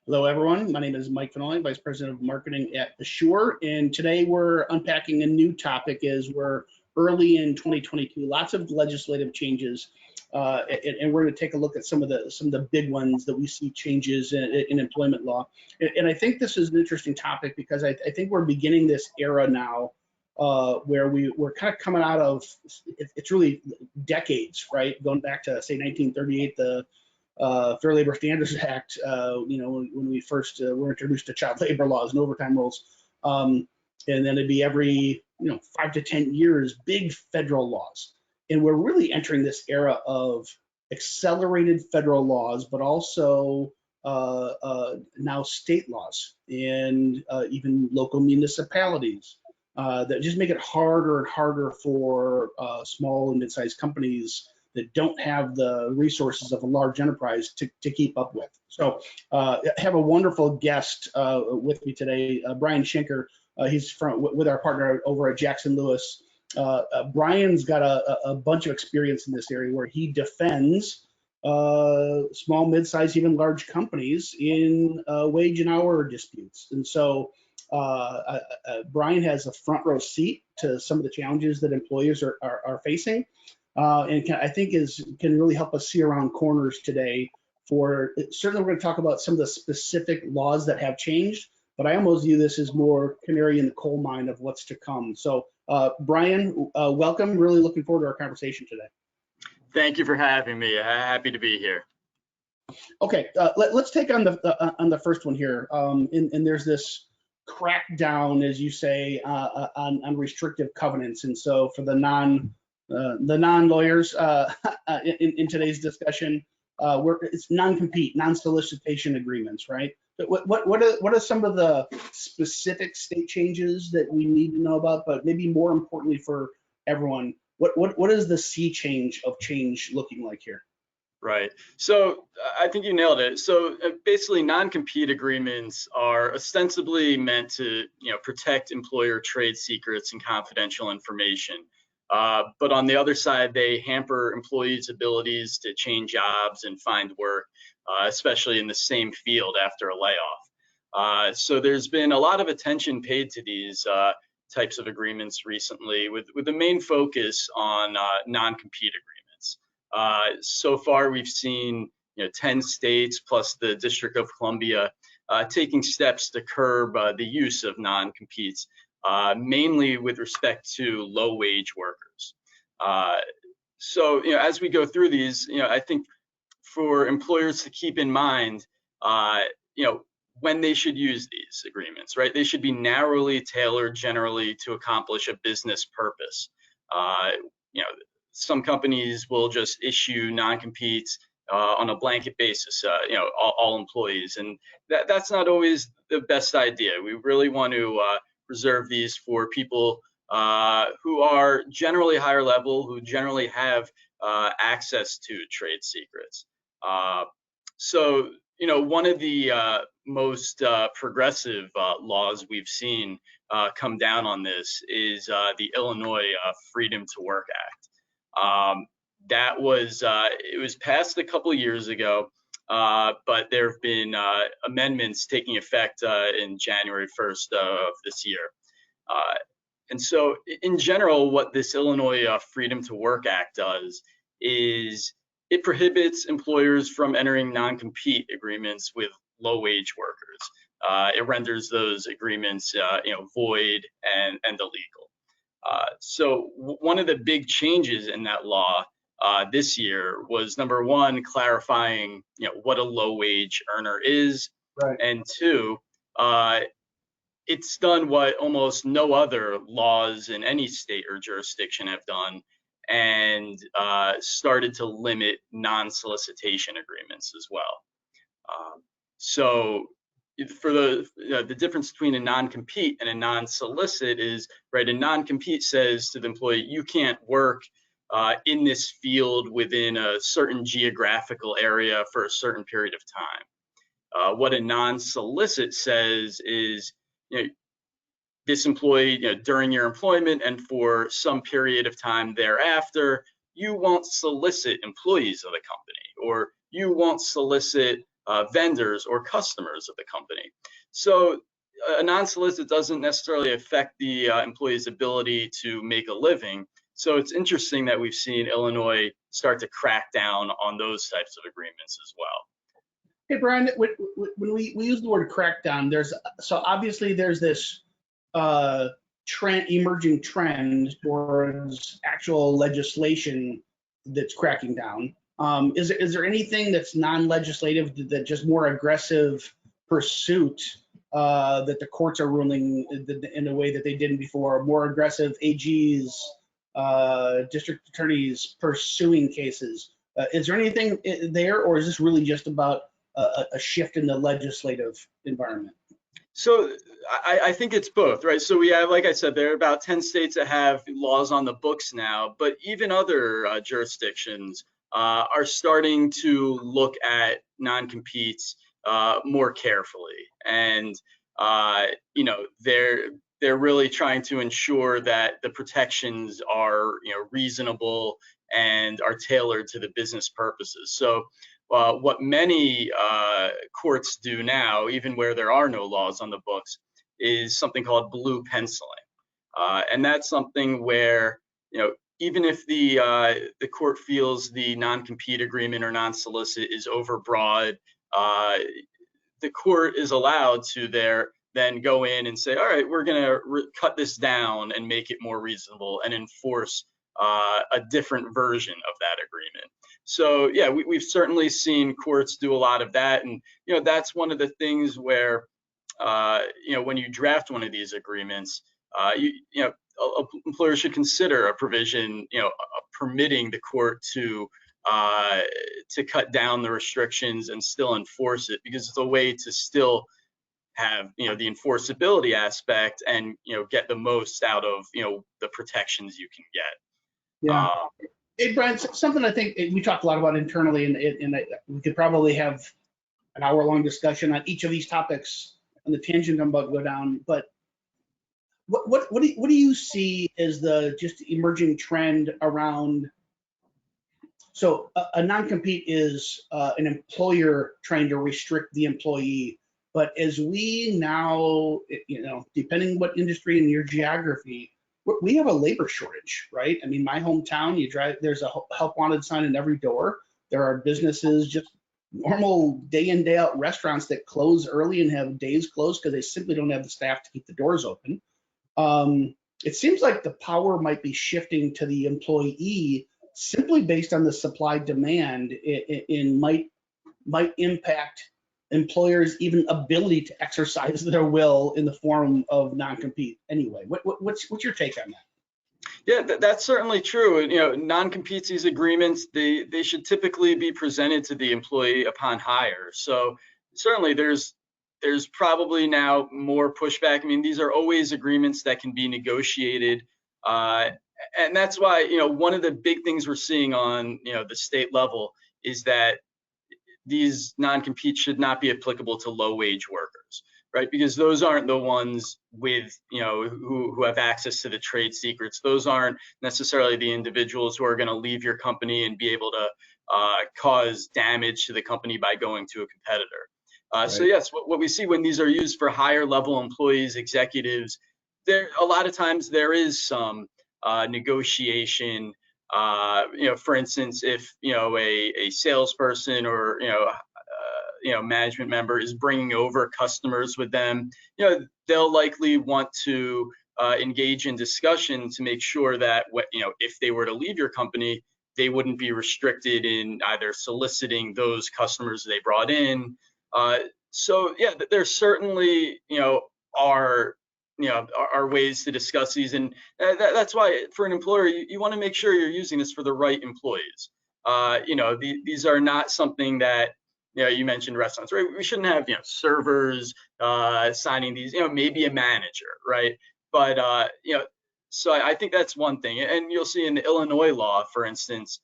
Hello, everyone. My name is Mike Finoli, Vice President of Marketing at Assure, and today we're unpacking a new topic as we're early in 2022. Lots of legislative changes, and we're going to take a look at some of the big ones that we see changes in employment law. And I think this is an interesting topic because I think we're beginning this era now where we're kind of coming out of it's really decades, right? Going back to say 1938, the Fair Labor Standards Act, when we first were introduced to child labor laws and overtime rules, and then it'd be every 5 to 10 years, big federal laws, and we're really entering this era of accelerated federal laws, but also now state laws and even local municipalities that just make it harder and harder for small and mid-sized companies that don't have the resources of a large enterprise to keep up with. So I have a wonderful guest with me today, Brian Shenker. He's with our partner over at Jackson Lewis. Brian's got a bunch of experience in this area where he defends small, mid-sized, even large companies in wage and hour disputes. And so Brian has a front row seat to some of the challenges that employers are facing. And I think can really help us see around corners today. Certainly we're going to talk about some of the specific laws that have changed, but I almost view this as more canary in the coal mine of what's to come. So Brian, welcome. Really looking forward to our conversation today. Thank you for having me. Happy to be here. Okay, let's take on the first one here. And there's this crackdown, as you say, on restrictive covenants. And so for the non-lawyers in today's discussion, it's non-compete, non-solicitation agreements, right? But what are some of the specific state changes that we need to know about? But maybe more importantly for everyone, what is the sea change of change looking like here? Right. So I think you nailed it. So basically, non-compete agreements are ostensibly meant to protect employer trade secrets and confidential information. But on the other side, they hamper employees' abilities to change jobs and find work, especially in the same field after a layoff. So there's been a lot of attention paid to these types of agreements recently, with the main focus on non-compete agreements. So far, we've seen 10 states plus the District of Columbia taking steps to curb the use of non-competes. Mainly with respect to low-wage workers. So, as we go through these, I think for employers to keep in mind, when they should use these agreements, right? They should be narrowly tailored generally to accomplish a business purpose. Some companies will just issue non-competes on a blanket basis, all employees, and that's not always the best idea. We really want to reserve these for people who are generally higher level, who generally have access to trade secrets. So, one of the most progressive laws we've seen come down on this is the Illinois Freedom to Work Act. It was passed a couple of years ago. But there have been amendments taking effect in January 1st of this year. And so in general, what this Illinois Freedom to Work Act does is it prohibits employers from entering non-compete agreements with low-wage workers. It renders those agreements void and illegal. So one of the big changes in that law this year was, number one, clarifying what a low-wage earner is, right. And two, it's done what almost no other laws in any state or jurisdiction have done, and started to limit non-solicitation agreements as well. So for the difference between a non-compete and a non-solicit is, right, a non-compete says to the employee, you can't work in this field within a certain geographical area for a certain period of time. What a non-solicit says is, this employee, during your employment and for some period of time thereafter, you won't solicit employees of the company, or you won't solicit vendors or customers of the company. So a non-solicit doesn't necessarily affect the employee's ability to make a living. So it's interesting that we've seen Illinois start to crack down on those types of agreements as well. Hey, Brian, when we use the word crackdown, obviously there's this emerging trend towards actual legislation that's cracking down. Is there anything that's non-legislative, that just more aggressive pursuit that the courts are ruling in a way that they didn't before? More aggressive AGs, district attorneys pursuing cases. Is there anything there, or is this really just about a shift in the legislative environment? So I think it's both, right? So we have, like I said, there are about 10 states that have laws on the books now, but even other jurisdictions are starting to look at non-competes more carefully. And, they're really trying to ensure that the protections are, reasonable and are tailored to the business purposes. So what many courts do now, even where there are no laws on the books, is something called blue penciling. And that's something where, even if the court feels the non-compete agreement or non-solicit is overbroad, the court is allowed to then go in and say, all right, we're going to cut this down and make it more reasonable and enforce a different version of that agreement. So yeah, we've certainly seen courts do a lot of that, and that's one of the things where when you draft one of these agreements, employers should consider a provision, permitting the court to cut down the restrictions and still enforce it, because it's a way to still have the enforceability aspect and get the most out of the protections you can get. Yeah. Hey, Brian, something I think we talked a lot about internally, and we could probably have an hour-long discussion on each of these topics on the tangent I'm about to go down. But what do you see as the just emerging trend around? So a non-compete is an employer trying to restrict the employee. But as we now, depending what industry and your geography, we have a labor shortage, right? I mean, my hometown, you drive, there's a help wanted sign in every door. There are businesses, just normal day in, day out restaurants that close early and have days closed because they simply don't have the staff to keep the doors open. It seems like the power might be shifting to the employee simply based on the supply demand, and might impact employers' even ability to exercise their will in the form of non-compete. Anyway, what's your take on that? Yeah, that's certainly true. Non-competes, these agreements, they should typically be presented to the employee upon hire. So certainly there's probably now more pushback. I mean, these are always agreements that can be negotiated. And that's why, one of the big things we're seeing on, the state level is that these non-competes should not be applicable to low-wage workers, right? Because those aren't the ones with, who have access to the trade secrets. Those aren't necessarily the individuals who are going to leave your company and be able to cause damage to the company by going to a competitor. Right. So yes, what we see when these are used for higher level employees, executives, a lot of times there is some negotiation. For instance, if a salesperson or management member is bringing over customers with them, they'll likely want to engage in discussion to make sure that if they were to leave your company, they wouldn't be restricted in either soliciting those customers they brought in. So yeah, there certainly are ways to discuss these, and that's why for an employer you want to make sure you're using this for the right employees. These are not something that you mentioned restaurants, right? We shouldn't have servers signing these, maybe a manager, right? But so I think that's one thing, and you'll see in the Illinois law, for instance,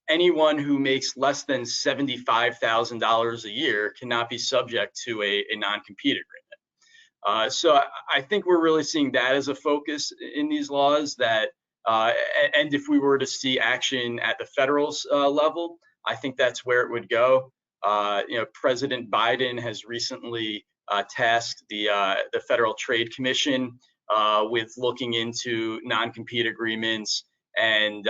anyone who makes less than $75,000 a year cannot be subject to a non-compete agreement. So I think we're really seeing that as a focus in these laws, that and if we were to see action at the federal level, I think that's where it would go. President Biden has recently tasked the Federal Trade Commission with looking into non-compete agreements, and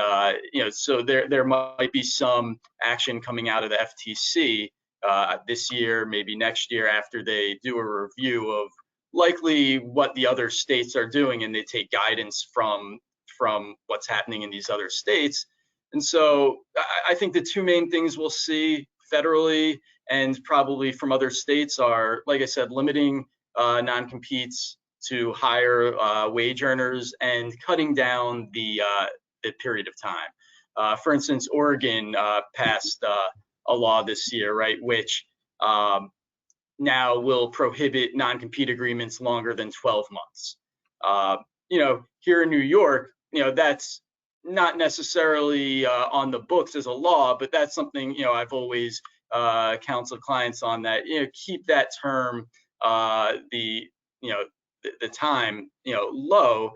so there might be some action coming out of the FTC this year, maybe next year, after they do a review of likely what the other states are doing, and they take guidance from what's happening in these other states. And so I think the two main things we'll see federally and probably from other states are, like I said, limiting non-competes to higher wage earners and cutting down the period of time. For instance, Oregon passed a law this year, right, which now will prohibit non-compete agreements longer than 12 months. Here in New York, that's not necessarily on the books as a law, but that's something, I've always counseled clients on, that, keep that term, the time, low,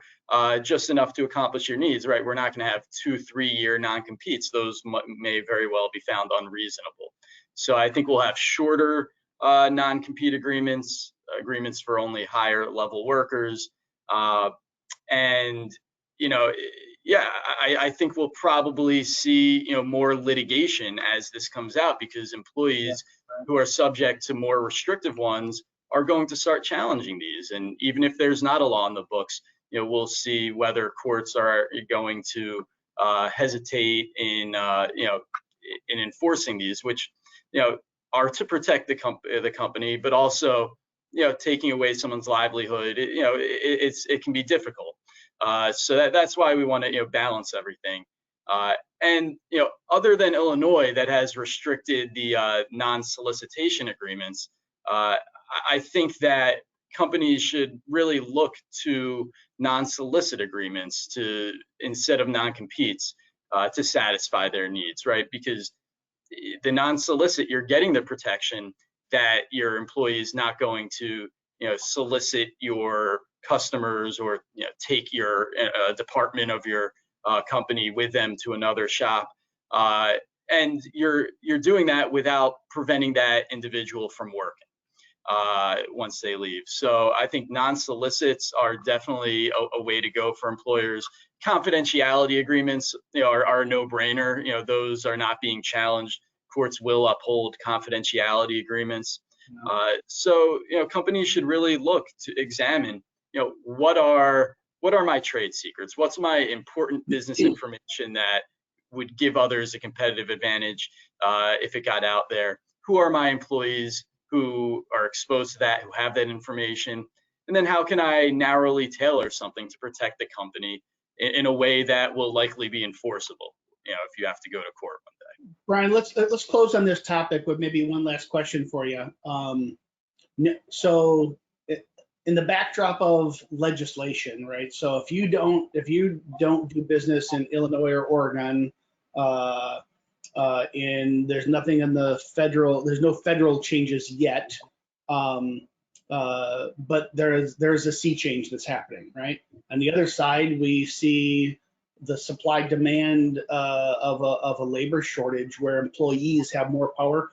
just enough to accomplish your needs, right? We're not going to have 2-3 year non-competes. Those may very well be found unreasonable. So I think we'll have shorter non-compete agreements for only higher level workers. I think we'll probably see, more litigation as this comes out, because employees who are subject to more restrictive ones are going to start challenging these. And even if there's not a law in the books, we'll see whether courts are going to hesitate in enforcing these, which, are to protect the company, but also, taking away someone's livelihood. It can be difficult. So that's why we want to, balance everything. And other than Illinois, that has restricted the non-solicitation agreements, I think that companies should really look to non-solicit agreements instead of non-competes to satisfy their needs, right? Because the non-solicit, you're getting the protection that your employee is not going to, solicit your customers or, take your department of your company with them to another shop. And you're doing that without preventing that individual from working once they leave. So I think non-solicits are definitely a way to go for employers. Confidentiality agreements, are a no-brainer. Those are not being challenged. Courts will uphold confidentiality agreements. So companies should really look to examine, what are my trade secrets? What's my important business information that would give others a competitive advantage if it got out there? Who are my employees who are exposed to that, who have that information? And then how can I narrowly tailor something to protect the company in a way that will likely be enforceable, if you have to go to court one day. Brian, let's close on this topic with maybe one last question for you. So in the backdrop of legislation, right? So if you don't do business in Illinois or Oregon, and there's nothing in there's no federal changes yet, but there's a sea change that's happening, right? On the other side, we see the supply demand of a labor shortage where employees have more power.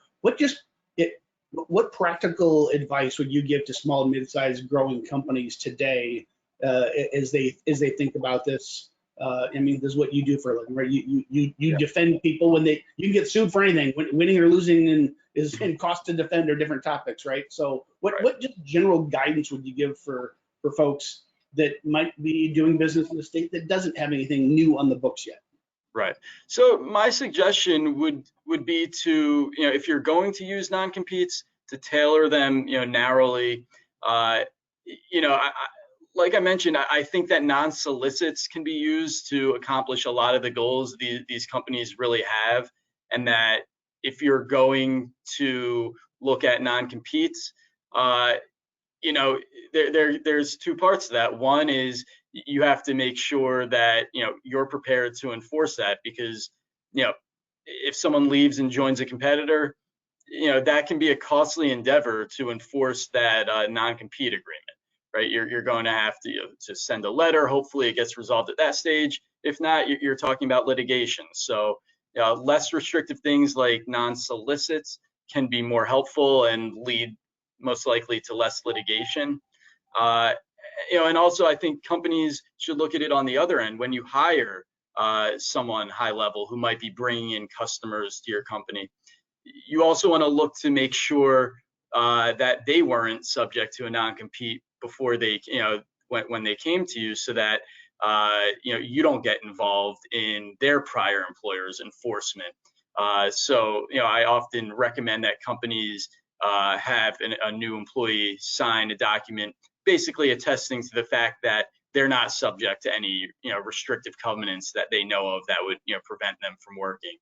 What practical advice would you give to small, mid-sized, growing companies today as they think about this? I mean, this is what you do for a living, right? You defend people when you can get sued for anything. Winning or losing and cost to defend are different topics, right? So what just general guidance would you give for folks that might be doing business in a state that doesn't have anything new on the books yet? Right. So my suggestion would be to, if you're going to use non-competes, to tailor them, narrowly. Like I mentioned, I think that non-solicits can be used to accomplish a lot of the goals these companies really have, and that if you're going to look at non-competes, there's two parts to that. One is you have to make sure that you're prepared to enforce that, because if someone leaves and joins a competitor, that can be a costly endeavor to enforce that non-compete agreement. Right, you're going to have to send a letter. Hopefully, it gets resolved at that stage. If not, you're talking about litigation. So, less restrictive things like non-solicits can be more helpful and lead most likely to less litigation. And also I think companies should look at it on the other end. When you hire someone high level who might be bringing in customers to your company, you also want to look to make sure that they weren't subject to a non-compete before they, when they came to you, so that you don't get involved in their prior employer's enforcement. So I often recommend that companies have a new employee sign a document basically attesting to the fact that they're not subject to any restrictive covenants that they know of that would prevent them from working.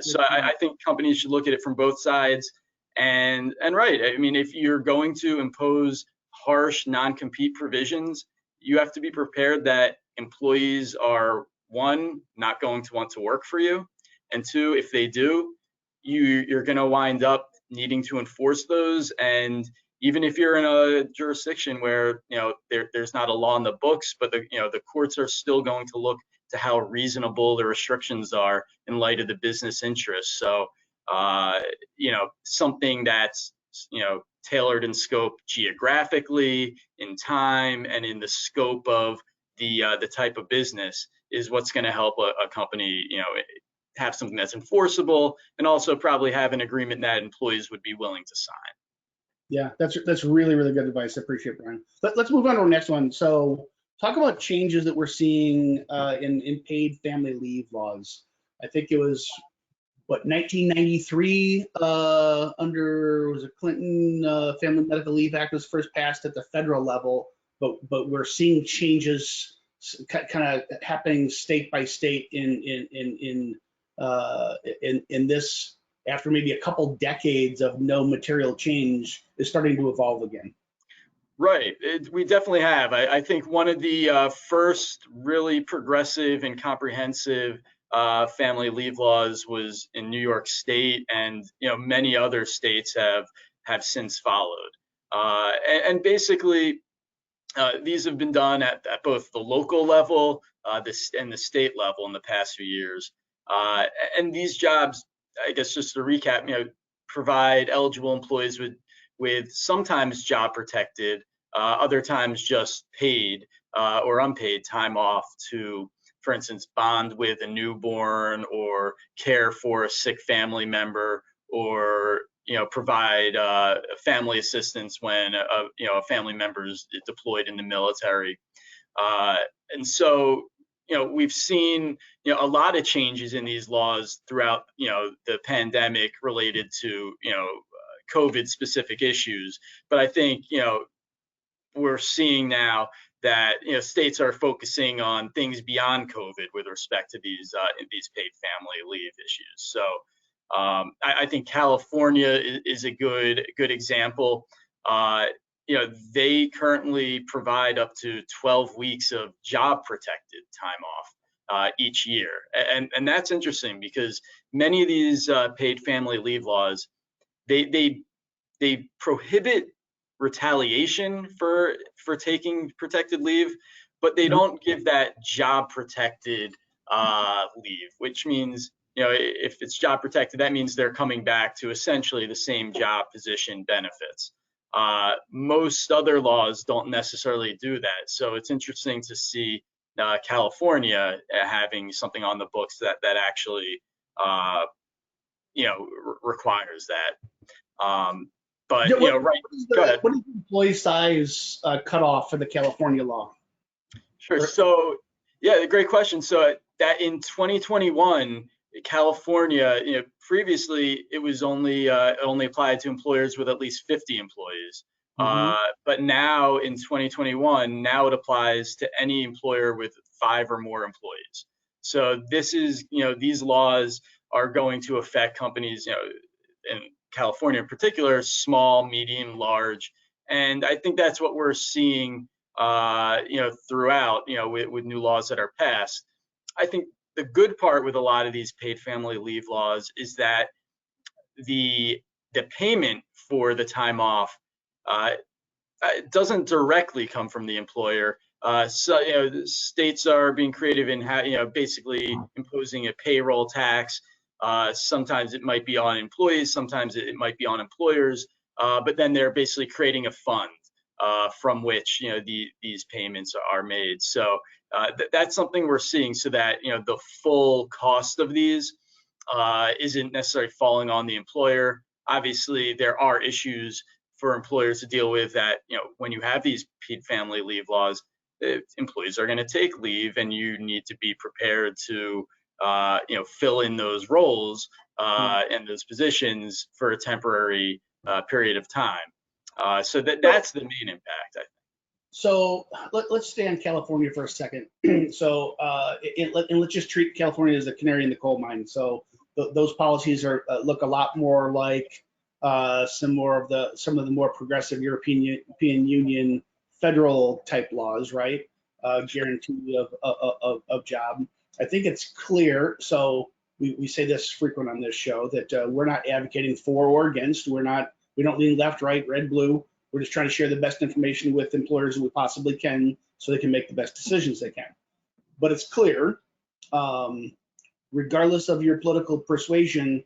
So I think companies should look at it from both sides. And right, I mean, if you're going to impose harsh non-compete provisions, you have to be prepared that employees are, one, not going to want to work for you, and two, if they do, you're going to wind up needing to enforce those. And even if you're in a jurisdiction where there's not a law in the books, but the courts are still going to look to how reasonable the restrictions are in light of the business interests. So something that's tailored in scope geographically, in time, and in the scope of the type of business is what's going to help a company have something that's enforceable, and also probably have an agreement that employees would be willing to sign. Yeah, that's really, really good advice. I appreciate it, Brian. Let's move on to our next one. So talk about changes that we're seeing in paid family leave laws. I think it was, 1993 was it Clinton Family Medical Leave Act was first passed at the federal level, but we're seeing changes kind of happening state by state in this, after maybe a couple decades of no material change, is starting to evolve again. Right, we definitely have. I think one of the first really progressive and comprehensive family leave laws was in New York State, and many other states have since followed. And basically, these have been done at both the local level and the state level in the past few years. And these jobs, I guess, just to recap, provide eligible employees with sometimes job protected, other times just paid or unpaid time off to, for instance, bond with a newborn, or care for a sick family member, or provide family assistance when a family member is deployed in the military. And so we've seen a lot of changes in these laws throughout the pandemic related to COVID specific issues. But I think we're seeing now that states are focusing on things beyond COVID with respect to these paid family leave issues. So I think California is a good example. They currently provide up to 12 weeks of job protected time off each year, and that's interesting because many of these paid family leave laws, they prohibit retaliation for taking protected leave, but they don't give that job protected leave, which means if it's job protected, that means they're coming back to essentially the same job position benefits. Most other laws don't necessarily do that, so it's interesting to see California having something on the books that actually requires that. But right. Go ahead. What is the employee size cutoff for the California law? Sure. So yeah, great question. So that in 2021, California, previously it was only applied to employers with at least 50 employees. But now in 2021, now it applies to any employer with 5 or more employees. So this is, these laws are going to affect companies, in California in particular, small, medium, large. And I think that's what we're seeing, throughout, with new laws that are passed. I think the good part with a lot of these paid family leave laws is that the payment for the time off doesn't directly come from the employer. So states are being creative in basically imposing a payroll tax Sometimes it might be on employees, sometimes it might be on employers, but then they're basically creating a fund from which these payments are made. So that's something we're seeing, so that the full cost of these isn't necessarily falling on the employer. Obviously, there are issues for employers to deal with that, when you have these paid family leave laws, employees are going to take leave, and you need to be prepared to fill in those roles and those positions for a temporary period of time. So that's the main impact, I think. So let's stay on California for a second. So and let's just treat California as a canary in the coal mine. So those policies are look a lot more like some of the more progressive European Union federal type laws, right? Guarantee of job. I think it's clear. So we say this frequent on this show that we're not advocating for or against. We don't lean left, right, red, blue. We're just trying to share the best information with employers that we possibly can, so they can make the best decisions they can. But it's clear, regardless of your political persuasion,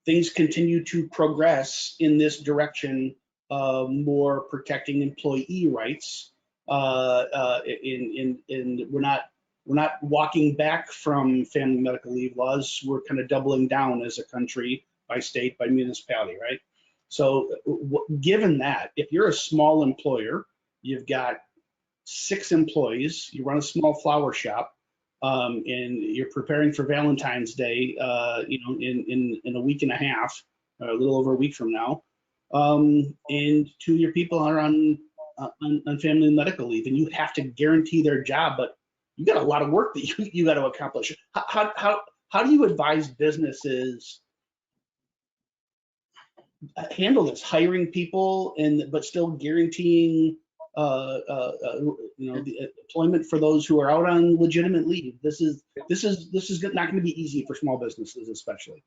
things continue to progress in this direction of more protecting employee rights. We're not walking back from family medical leave laws. We're kind of doubling down as a country, by state, by municipality, right? So given that, if you're a small employer, you've got 6 employees, you run a small flower shop, and you're preparing for Valentine's Day, in a week and a half, a little over a week from now, and 2 of your people are on family medical leave, and you have to guarantee their job, but you got a lot of work that you got to accomplish. How do you advise businesses handle this, hiring people but still guaranteeing the employment for those who are out on legitimate leave? This is not going to be easy for small businesses, especially.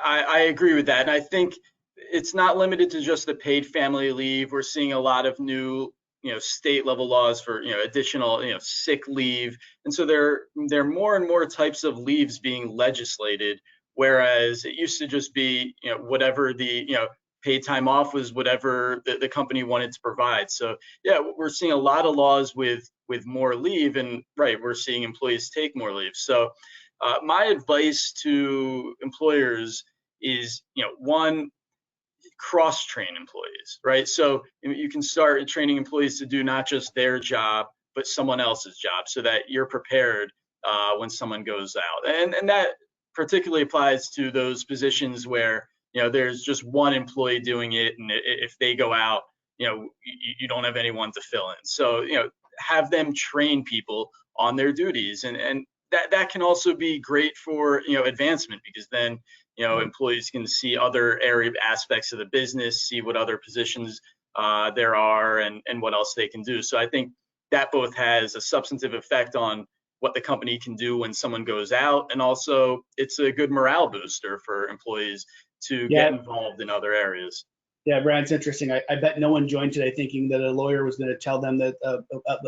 I agree with that, and I think it's not limited to just the paid family leave. We're seeing a lot of new state level laws for additional sick leave, and so there are more and more types of leaves being legislated. Whereas it used to just be, whatever the, paid time off was, whatever the company wanted to provide. So yeah, we're seeing a lot of laws with more leave, and right, we're seeing employees take more leave. So my advice to employers is, one, cross-train employees, right? So you can start training employees to do not just their job, but someone else's job, so that you're prepared when someone goes out. And that particularly applies to those positions where there's just one employee doing it, and if they go out, you don't have anyone to fill in. So have them train people on their duties, and that can also be great for advancement, because then employees can see other aspects of the business, see what other positions there are, and what else they can do. So I think that both has a substantive effect on what the company can do when someone goes out, and also it's a good morale booster for employees to get involved in other areas. Yeah, Brian, it's interesting. I bet no one joined today thinking that a lawyer was going to tell them that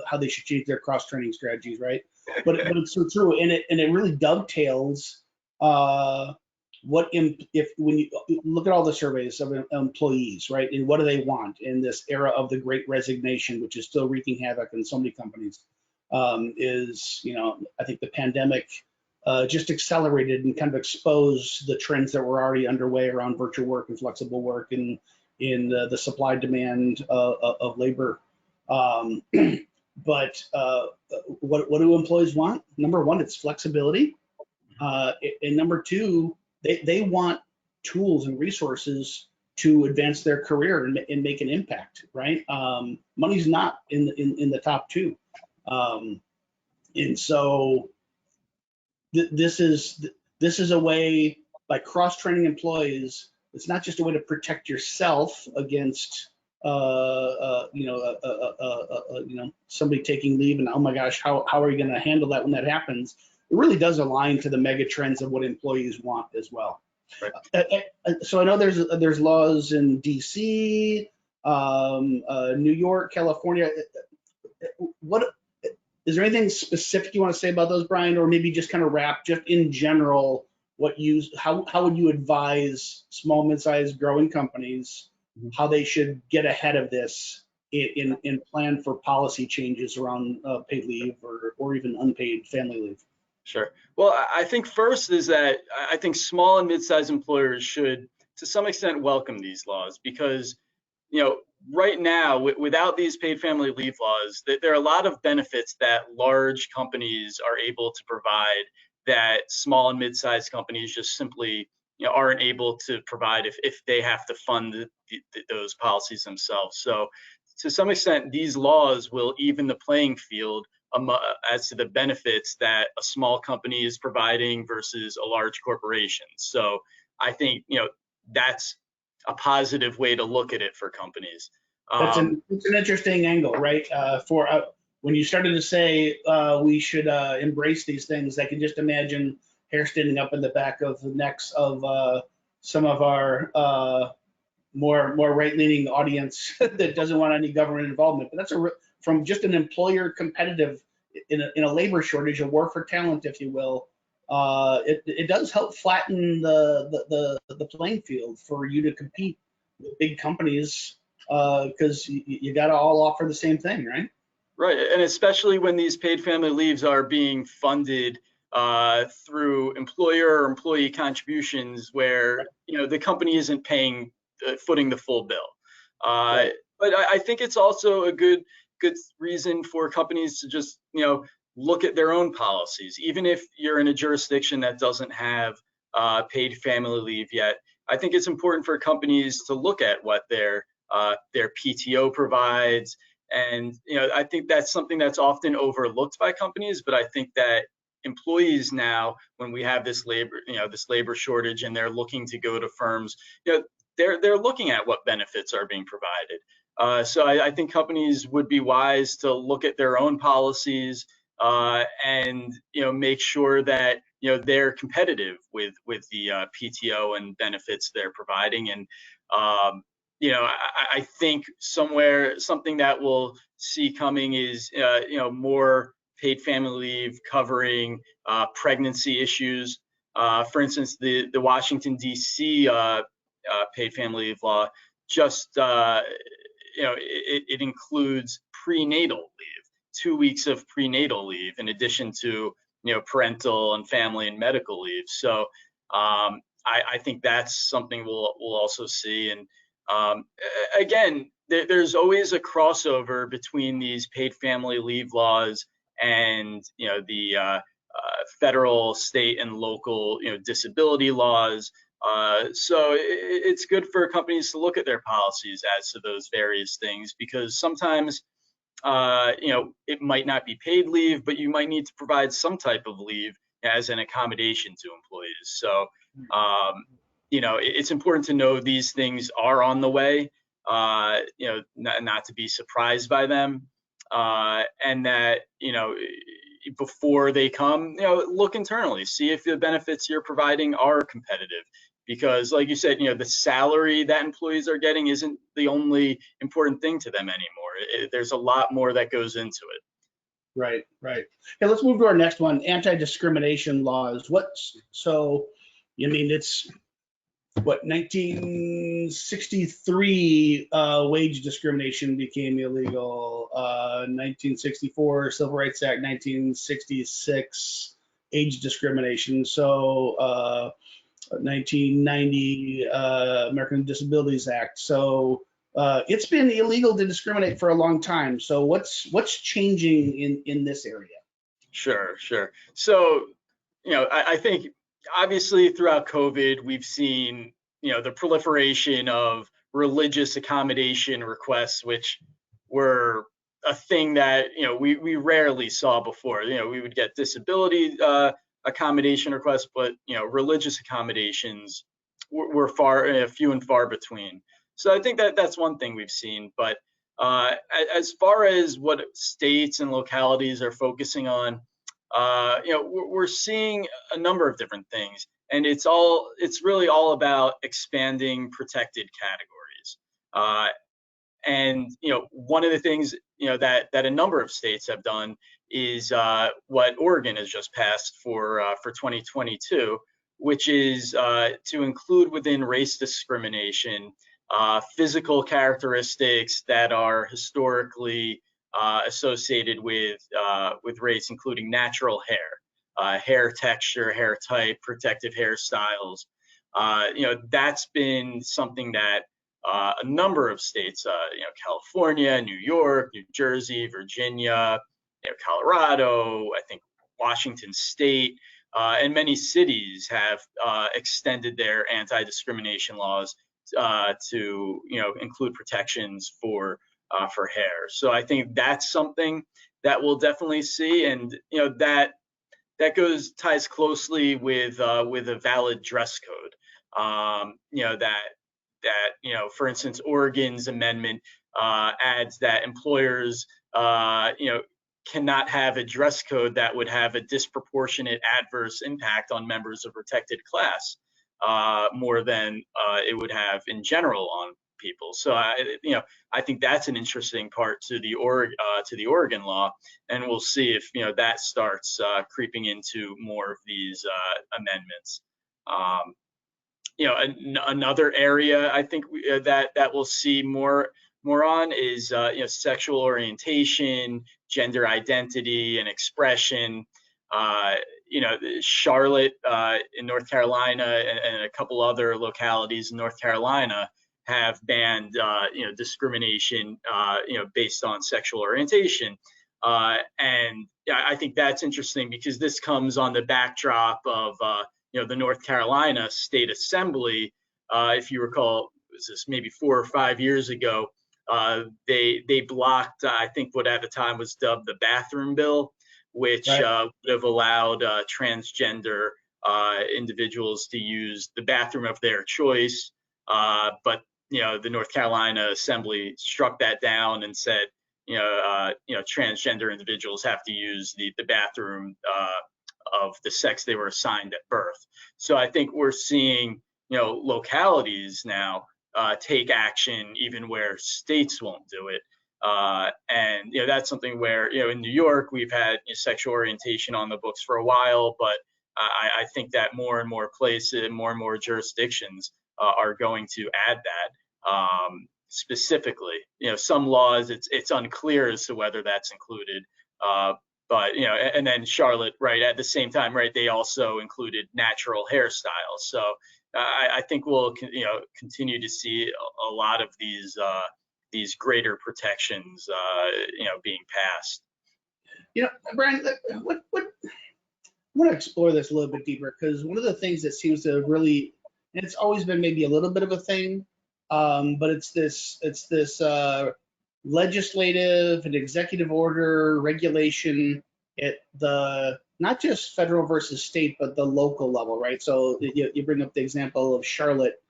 how they should change their cross-training strategies, right? But it's so true, and it really dovetails when you look at all the surveys of employees, right, and what do they want in this era of the Great Resignation, which is still wreaking havoc in so many companies. I think the pandemic just accelerated and kind of exposed the trends that were already underway around virtual work and flexible work, and in the supply demand of labor. But what do employees want? Number one, it's flexibility, and number two, they want tools and resources to advance their career and make an impact, right? Money's not in the top two. And so this is a way, by cross-training employees, it's not just a way to protect yourself against somebody taking leave and, oh my gosh, how are you going to handle that when that happens? It really does align to the mega trends of what employees want as well. Right. So I know there's laws in DC, New York, California. What is there anything specific you want to say about those, Brian, or maybe just kind of wrap, just in general, how would you advise small, mid-sized, growing companies how they should get ahead of this in plan for policy changes around paid leave or even unpaid family leave? Sure. Well, I think first is that I think small and mid-sized employers should, to some extent, welcome these laws because, right now, without these paid family leave laws, there are a lot of benefits that large companies are able to provide that small and mid-sized companies just simply, aren't able to provide if they have to fund those policies themselves. So, to some extent, these laws will even the playing field as to the benefits that a small company is providing versus a large corporation. So I think, that's a positive way to look at it for companies. It's an interesting angle, right? For when you started to say we should embrace these things, I can just imagine hair standing up in the back of the necks of some of our more right-leaning audience that doesn't want any government involvement. But that's from just an employer competitive in a labor shortage, a war for talent, if you will. It does help flatten the playing field for you to compete with big companies because you got to all offer the same thing, right? Right, and especially when these paid family leaves are being funded through employer or employee contributions, where the company isn't footing the full bill. Right. But I think it's also a good reason for companies to just look at their own policies, even if you're in a jurisdiction that doesn't have paid family leave yet. I think it's important for companies to look at what their PTO provides. And I think that's something that's often overlooked by companies, but I think that employees now, when we have this labor shortage and they're looking to go to firms, they're looking at what benefits are being provided. So I think companies would be wise to look at their own policies and make sure that they're competitive with the PTO and benefits they're providing. And I think something that we'll see coming is more paid family leave covering pregnancy issues. For instance, the Washington D.C. Paid family leave law just it includes prenatal leave, 2 weeks of prenatal leave in addition to parental and family and medical leave. So I think that's something we'll also see. And again, there's always a crossover between these paid family leave laws and the federal, state, and local disability laws. So it's good for companies to look at their policies as to those various things, because sometimes it might not be paid leave, but you might need to provide some type of leave as an accommodation to employees. So it's important to know these things are on the way, not to be surprised by them, and that before they come, look internally, see if the benefits you're providing are competitive. Because like you said, the salary that employees are getting isn't the only important thing to them anymore. There's a lot more that goes into it. Right. Okay, let's move to our next one, anti-discrimination laws. It's what, 1963 wage discrimination became illegal, 1964 Civil Rights Act, 1966 age discrimination. So 1990 American Disabilities Act. So it's been illegal to discriminate for a long time. So what's changing in this area? Sure. So I think obviously throughout COVID, we've seen the proliferation of religious accommodation requests, which were a thing that we rarely saw before. We would get disability accommodation requests, but religious accommodations were few and far between. So I think that's one thing we've seen. But as far as what states and localities are focusing on, we're seeing a number of different things, and it's really all about expanding protected categories. And one of the things that a number of states have done is what Oregon has just passed for 2022, which is to include within race discrimination physical characteristics that are historically associated with race, including natural hair, hair texture, hair type, protective hairstyles. That's been something that a number of states, California, New York, New Jersey, Virginia, Colorado, I think Washington State, and many cities have extended their anti-discrimination laws to include protections for hair. So I think that's something that we'll definitely see, and that ties closely with a valid dress code. For instance, Oregon's amendment adds that employers cannot have a dress code that would have a disproportionate adverse impact on members of protected class more than it would have in general on people. So I think that's an interesting part to the Oregon law, and we'll see if that starts creeping into more of these amendments. Another area I think that we'll see more on is sexual orientation, gender identity, and expression. Charlotte in North Carolina and a couple other localities in North Carolina have banned discrimination based on sexual orientation. And I think that's interesting because this comes on the backdrop of the North Carolina State Assembly. If you recall, was this maybe 4 or 5 years ago? They blocked, I think, what at the time was dubbed the bathroom bill, which would have allowed transgender individuals to use the bathroom of their choice. But the North Carolina Assembly struck that down and said, transgender individuals have to use the bathroom of the sex they were assigned at birth. So I think we're seeing, localities now take action even where states won't do it. And that's something where in New York we've had sexual orientation on the books for a while, but I think that more and more places, more and more jurisdictions are going to add that. Specifically, some laws it's unclear as to whether that's included. But and then Charlotte, right at the same time, right, they also included natural hairstyles. So I think we'll continue to see a lot of these greater protections being passed. Brian, what I want to explore this a little bit deeper, because one of the things that seems to really, and it's always been maybe a little bit of a thing, but it's this legislative and executive order regulation at the not just federal versus state, but the local level, right? So you bring up the example of Charlotte,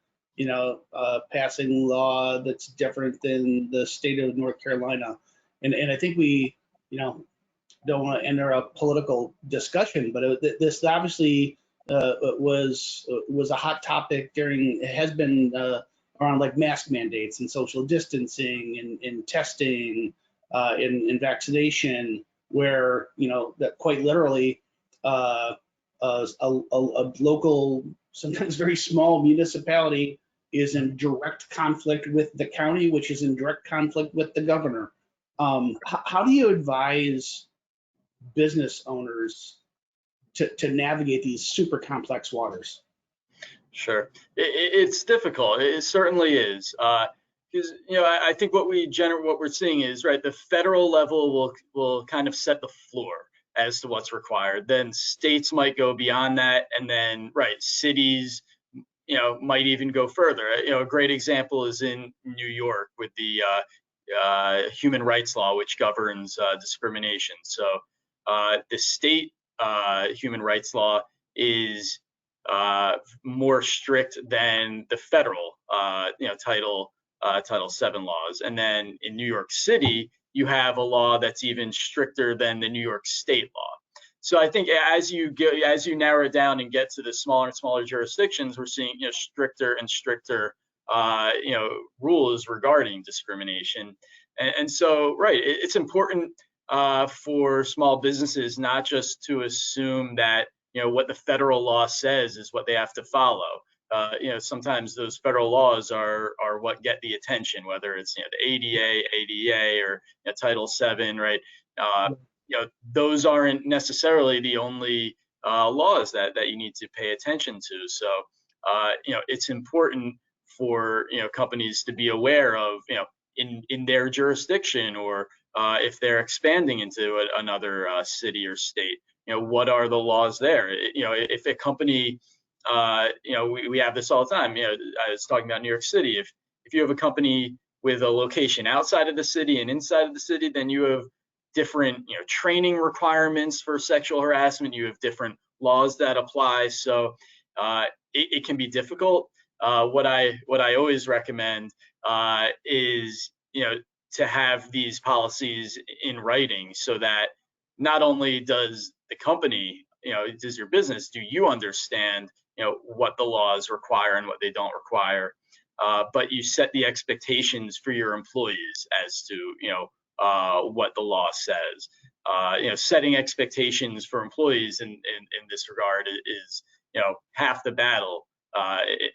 passing law that's different than the state of North Carolina, and I think we don't want to enter a political discussion, but this obviously was a hot topic it has been around like mask mandates and social distancing and testing and vaccination, where that quite literally a local, sometimes very small municipality is in direct conflict with the county, which is in direct conflict with the governor. How do you advise business owners to navigate these super complex waters? Sure, it's difficult. It certainly is, because I think what we're seeing is, right, the federal level will kind of set the floor as to what's required. Then states might go beyond that, and then cities might even go further. A great example is in New York with the human rights law, which governs discrimination. So the state human rights law is more strict than the federal Title VII laws. And then in New York City, you have a law that's even stricter than the New York State law. So I think as you narrow it down and get to the smaller and smaller jurisdictions, we're seeing stricter and stricter rules regarding discrimination. And so it's important for small businesses not just to assume that what the federal law says is what they have to follow. Sometimes those federal laws are what get the attention, whether it's the ADA or Title VII, right? Those aren't necessarily the only laws that you need to pay attention to. So it's important for companies to be aware of in their jurisdiction, or if they're expanding into another city or state, what are the laws there? If a company, we have this all the time. I was talking about New York City. If you have a company with a location outside of the city and inside of the city, then you have different training requirements for sexual harassment. You have different laws that apply. So it can be difficult. What I always recommend is to have these policies in writing, so that not only does the company, does your business, do you understand what the laws require and what they don't require, but you set the expectations for your employees as to what the law says. Setting expectations for employees in this regard is half the battle,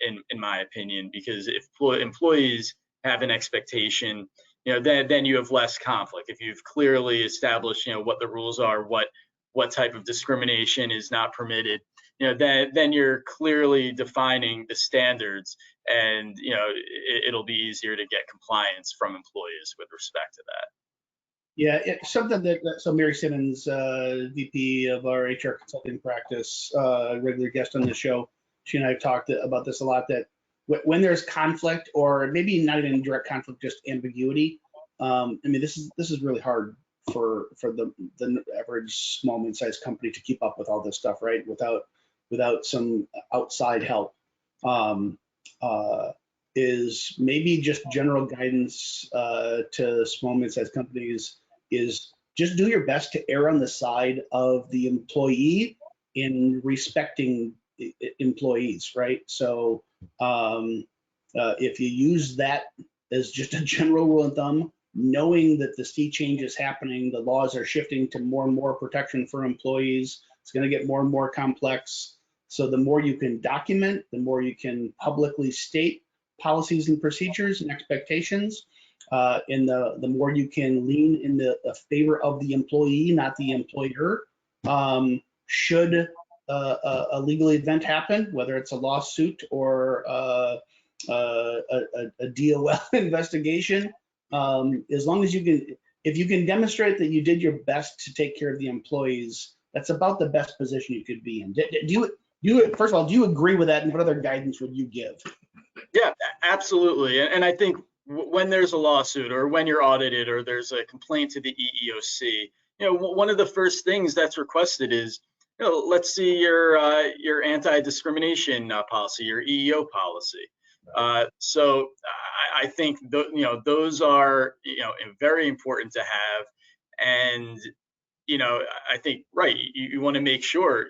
in my opinion, because if employees have an expectation, then you have less conflict. If you've clearly established what the rules are, what type of discrimination is not permitted, then you're clearly defining the standards, and it'll be easier to get compliance from employees with respect to that. Yeah, it's something that so Mary Simmons, VP of our HR consulting practice, regular guest on the show, she and I have talked about this a lot, that when there's conflict, or maybe not even direct conflict, just ambiguity. I mean, this is really hard for the average small, mid-sized company to keep up with all this stuff, right? Without some outside help. Is maybe just general guidance to small, mid-sized companies is just do your best to err on the side of the employee in respecting employees, right? So if you use that as just a general rule of thumb, knowing that the sea change is happening, the laws are shifting to more and more protection for employees, it's going to get more and more complex. So the more you can document, the more you can publicly state policies and procedures and expectations, and the more you can lean in the favor of the employee, not the employer. Should a legal event happen, whether it's a lawsuit or a DOL investigation, as long as you can, if you can demonstrate that you did your best to take care of the employees, that's about the best position you could be in. First of all, do you agree with that, and what other guidance would you give? Yeah, absolutely. And I think when there's a lawsuit, or when you're audited, or there's a complaint to the EEOC, one of the first things that's requested is, let's see your anti-discrimination policy, your EEO policy. So I think those are very important to have, and I think, right, you want to make sure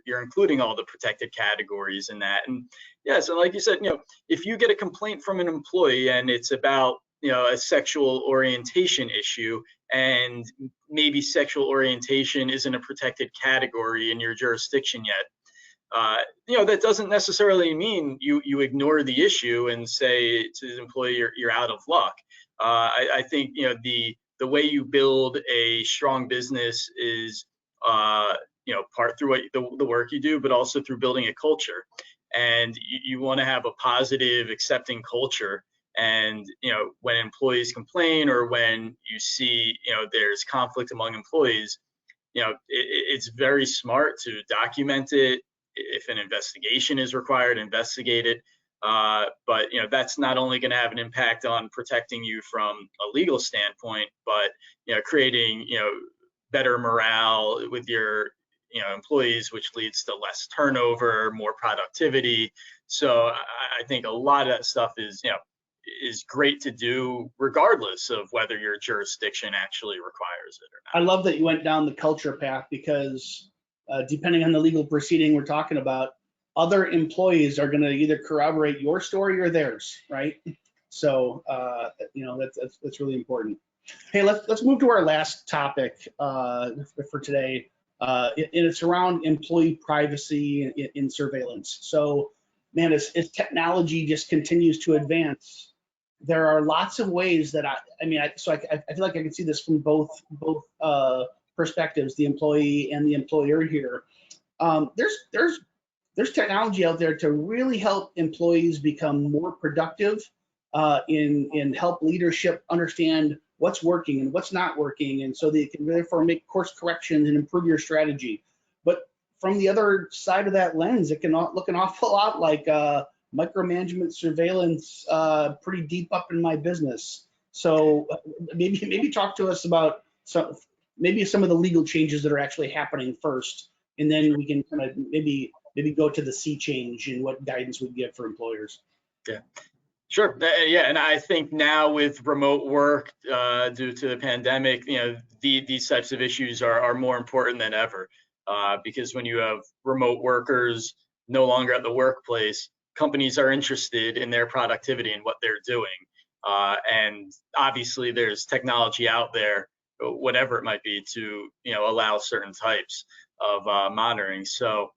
you're including all the protected categories in that. And yeah, so like you said, if you get a complaint from an employee and it's about a sexual orientation issue, and maybe sexual orientation isn't a protected category in your jurisdiction yet, that doesn't necessarily mean you ignore the issue and say to the employee, you're out of luck. I think the way you build a strong business is part through the work you do, but also through building a culture. And you want to have a positive, accepting culture. And when employees complain, or when you see there's conflict among employees, it's very smart to document it. If an investigation is required, investigate it. But that's not only going to have an impact on protecting you from a legal standpoint, but creating better morale with your employees, which leads to less turnover, more productivity. So I think a lot of that stuff is great to do, regardless of whether your jurisdiction actually requires it or not. I love that you went down the culture path, because depending on the legal proceeding we're talking about, other employees are going to either corroborate your story or theirs, right? So that's really important. Hey, let's move to our last topic for today. and it's around employee privacy and surveillance. So, man, as technology just continues to advance, there are lots of ways that I feel like I can see this from both perspectives, the employee and the employer here. There's technology out there to really help employees become more productive, in help leadership understand what's working and what's not working, and so they can therefore make course corrections and improve your strategy. But from the other side of that lens, it can look an awful lot like micromanagement surveillance, pretty deep up in my business. So maybe talk to us about some of the legal changes that are actually happening first, and then we can kind of maybe go to the sea change and what guidance we give for employers. Yeah. Sure. Yeah, and I think now with remote work due to the pandemic, these types of issues are more important than ever, because when you have remote workers no longer at the workplace, companies are interested in their productivity and what they're doing, and obviously there's technology out there, whatever it might be, to allow certain types of monitoring. So.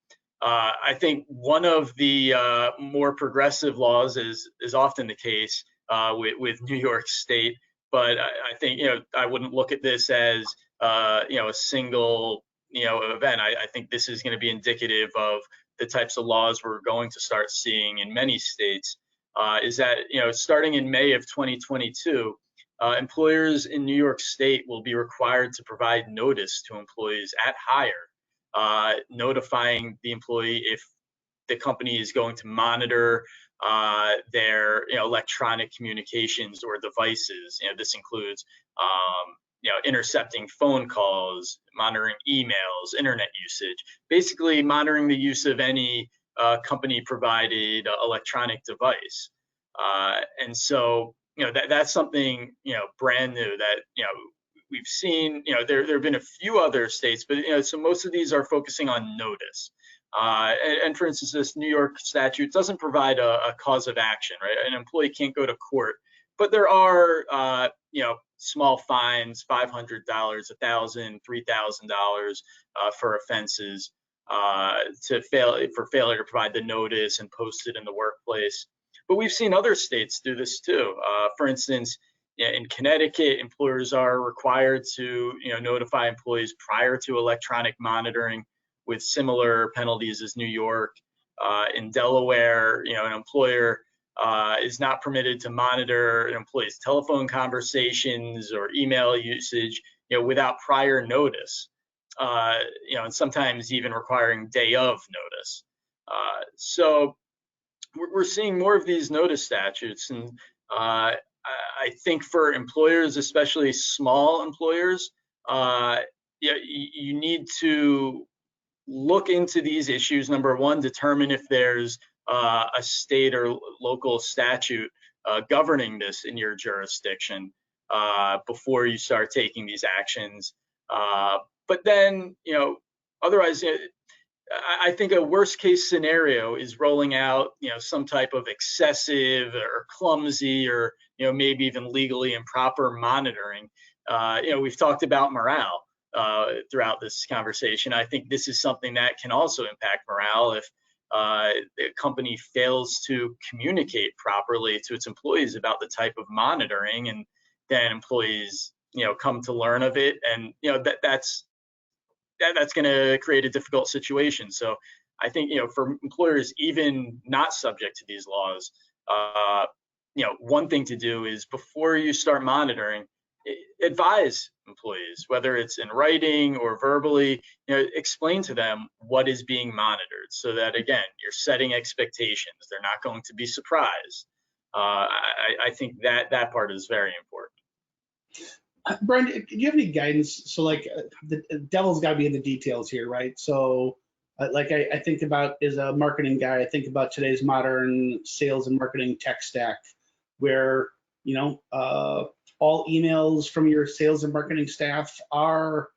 I think one of the more progressive laws is often the case with New York State, but I think I wouldn't look at this as a single event. I think this is going to be indicative of the types of laws we're going to start seeing in many states. Is that starting in May of 2022, employers in New York State will be required to provide notice to employees at hire, notifying the employee if the company is going to monitor their electronic communications or devices. This includes intercepting phone calls, monitoring emails, internet usage, basically monitoring the use of any company provided electronic device. And so that's something brand new that we've seen. There have been a few other states, but so most of these are focusing on notice. And for instance, this New York statute doesn't provide a cause of action, right? An employee can't go to court, but there are small fines, $500, $1,000, $3,000 for offenses for failure to provide the notice and post it in the workplace. But we've seen other states do this too. For instance, in Connecticut, employers are required to notify employees prior to electronic monitoring, with similar penalties as New York. In Delaware, an employer is not permitted to monitor an employee's telephone conversations or email usage without prior notice, and sometimes even requiring day of notice. So we're seeing more of these notice statutes, and I think for employers, especially small employers, you need to look into these issues. Number one, determine if there's a state or local statute governing this in your jurisdiction before you start taking these actions. But then, otherwise, I think a worst case scenario is rolling out, some type of excessive or clumsy or, maybe even legally improper monitoring. We've talked about morale throughout this conversation. I think this is something that can also impact morale if the company fails to communicate properly to its employees about the type of monitoring, and then employees, come to learn of it, and that's going to create a difficult situation. So I think, for employers even not subject to these laws, one thing to do is, before you start monitoring, advise employees, whether it's in writing or verbally, explain to them what is being monitored, so that, again, you're setting expectations. They're not going to be surprised. I think that part is very important. Brian, do you have any guidance? So, like, the devil's got to be in the details here, right? So, I think about, as a marketing guy, I think about today's modern sales and marketing tech stack, where all emails from your sales and marketing staff are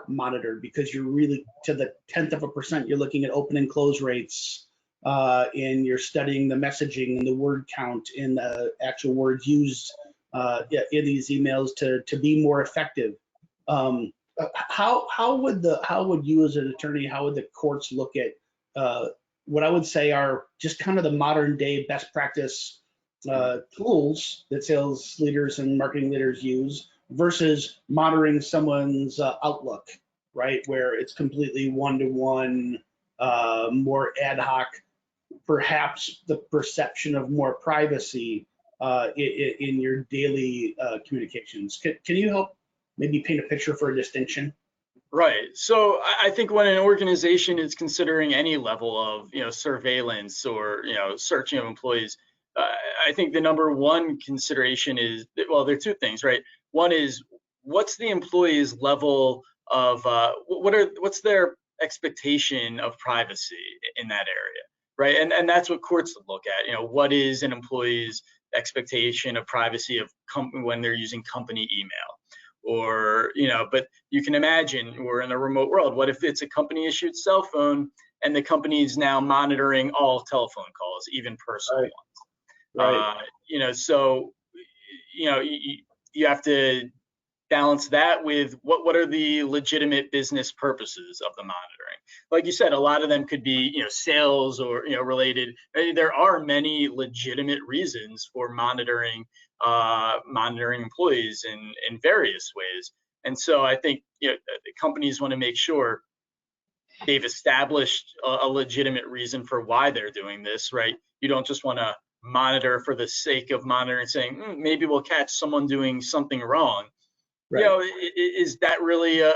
monitored, because you're really, to the 0.1%, you're looking at open and close rates, and you're studying the messaging and the word count and the actual words used in these emails to be more effective. How would you as an attorney, how would the courts look at what I would say are just kind of the modern day best practice tools that sales leaders and marketing leaders use versus monitoring someone's outlook, right? Where it's completely one-to-one, more ad hoc, perhaps the perception of more privacy in your daily communications. Can you help maybe paint a picture for a distinction? Right. So I think when an organization is considering any level of, surveillance or, searching of employees, I think the number one consideration is, well, there are two things, right? One is what's the employee's level of, what's their expectation of privacy in that area, right? And that's what courts look at. What is an employee's expectation of privacy of when they're using company email? Or, but you can imagine we're in a remote world. What if it's a company issued cell phone and the company is now monitoring all telephone calls, even personal Right. ones? Right. So, you have to balance that with what are the legitimate business purposes of the monitoring. Like you said, a lot of them could be, sales or, related. There are many legitimate reasons for monitoring employees in various ways. And so I think, companies want to make sure they've established a legitimate reason for why they're doing this, right? You don't just want to monitor for the sake of monitoring, saying maybe we'll catch someone doing something wrong. Right. Is that really a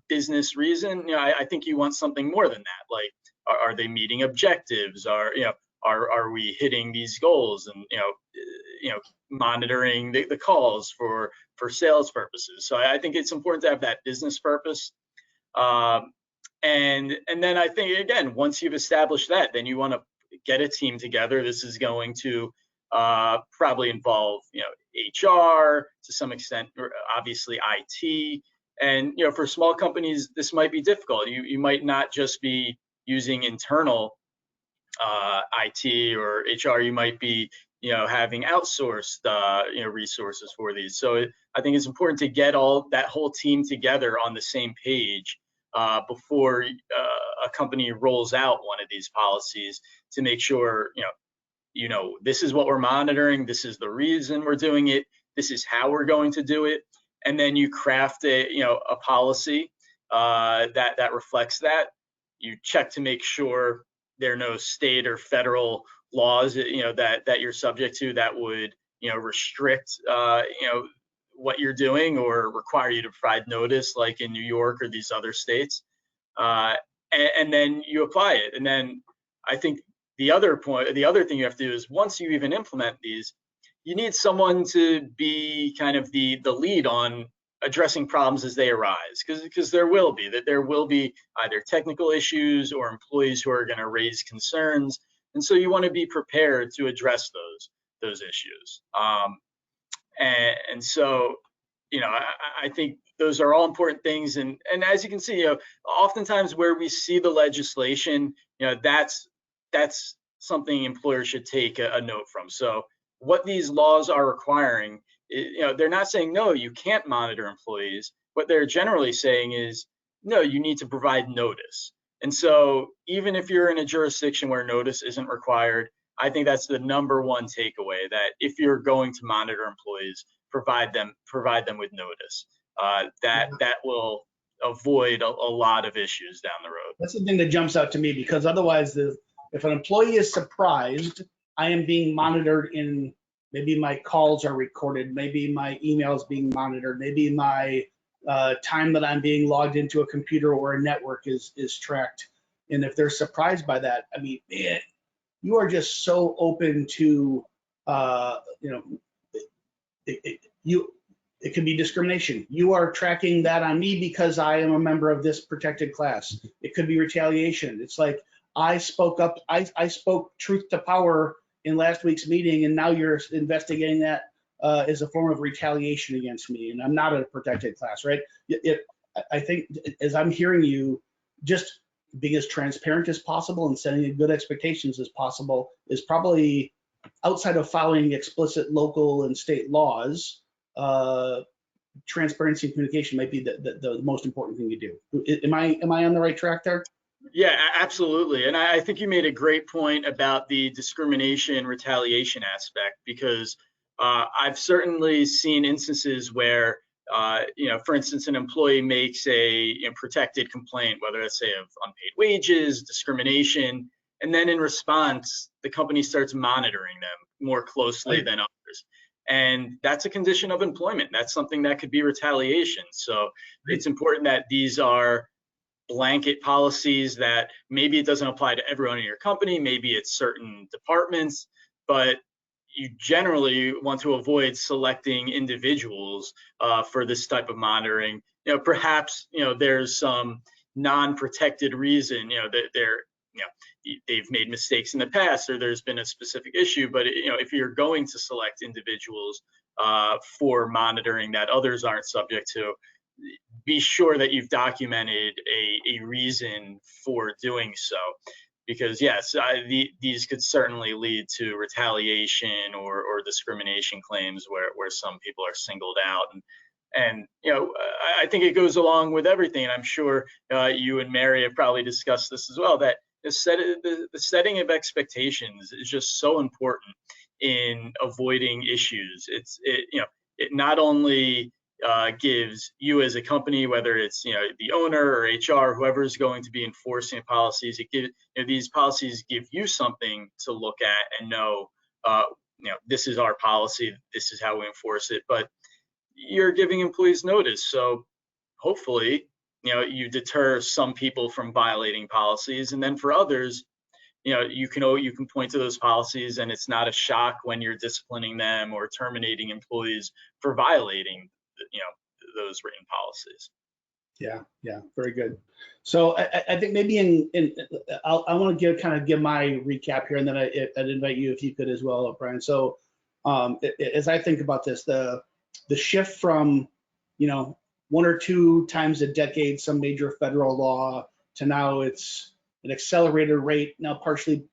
business reason? I think you want something more than that. Like, are they meeting objectives? Are we hitting these goals? And monitoring the calls for sales purposes. So I think it's important to have that business purpose. And then I think, again, once you've established that, then you want to get a team together. This is going to probably involve, HR to some extent, or obviously IT. And, for small companies, this might be difficult. You might not just be using internal IT or HR. You might be, having outsourced, resources for these. So I think it's important to get that whole team together on the same page before a company rolls out one of these policies, to make sure, this is what we're monitoring. This is the reason we're doing it. This is how we're going to do it. And then you craft a policy that reflects that. You check to make sure there are no state or federal laws, that you're subject to that would, restrict, what you're doing or require you to provide notice, like in New York or these other states. And then you apply it. And then I think the other thing you have to do is, once you even implement these, you need someone to be kind of the lead on addressing problems as they arise, because there will be either technical issues or employees who are going to raise concerns, and so you want to be prepared to address those issues. And so, I think those are all important things. And as you can see, oftentimes where we see the legislation, that's something employers should take a note from. So what these laws are requiring, they're not saying, no, you can't monitor employees. What they're generally saying is, no, you need to provide notice. And so even if you're in a jurisdiction where notice isn't required, I think that's the number one takeaway, that if you're going to monitor employees, provide them with notice. That will avoid a lot of issues down the road. That's the thing that jumps out to me, because otherwise, if an employee is surprised, I am being monitored in, maybe my calls are recorded, maybe my emails being monitored, maybe my time that I'm being logged into a computer or a network is tracked. And if they're surprised by that, I mean, man, you are just so open to, it can be discrimination. You are tracking that on me because I am a member of this protected class. It could be retaliation. It's like, I spoke up, I spoke truth to power in last week's meeting, and now you're investigating that as a form of retaliation against me, and I'm not a protected class, right? I think, as I'm hearing you, just being as transparent as possible and setting good expectations as possible is probably, outside of following explicit local and state laws, transparency and communication might be the most important thing you do. Am I on the right track there? Yeah, absolutely. And I think you made a great point about the discrimination retaliation aspect, because I've certainly seen instances where, for instance, an employee makes a protected complaint, whether it's say of unpaid wages, discrimination, and then in response, the company starts monitoring them more closely than others. And that's a condition of employment. That's something that could be retaliation. So it's important that these are blanket policies that maybe it doesn't apply to everyone in your company, maybe it's certain departments, but you generally want to avoid selecting individuals for this type of monitoring. Perhaps there's some non-protected reason, that they've made mistakes in the past, or there's been a specific issue. But if you're going to select individuals for monitoring that others aren't subject to, be sure that you've documented a reason for doing so, because yes, these could certainly lead to retaliation or discrimination claims where some people are singled out. And I think it goes along with everything, and I'm sure you and Mary have probably discussed this as well, that the setting of expectations is just so important in avoiding issues. It not only gives you as a company, whether it's the owner or HR, whoever is going to be enforcing policies, these policies give you something to look at and know, this is our policy, this is how we enforce it. But you're giving employees notice, so hopefully you deter some people from violating policies, and then for others, you can point to those policies, and it's not a shock when you're disciplining them or terminating employees for violating those written policies. Yeah, very good. So I think maybe I want to give my recap here, and then I'd invite you if you could as well, Brian. So as I think about this, the shift from one or two times a decade some major federal law to now it's an accelerated rate, now partially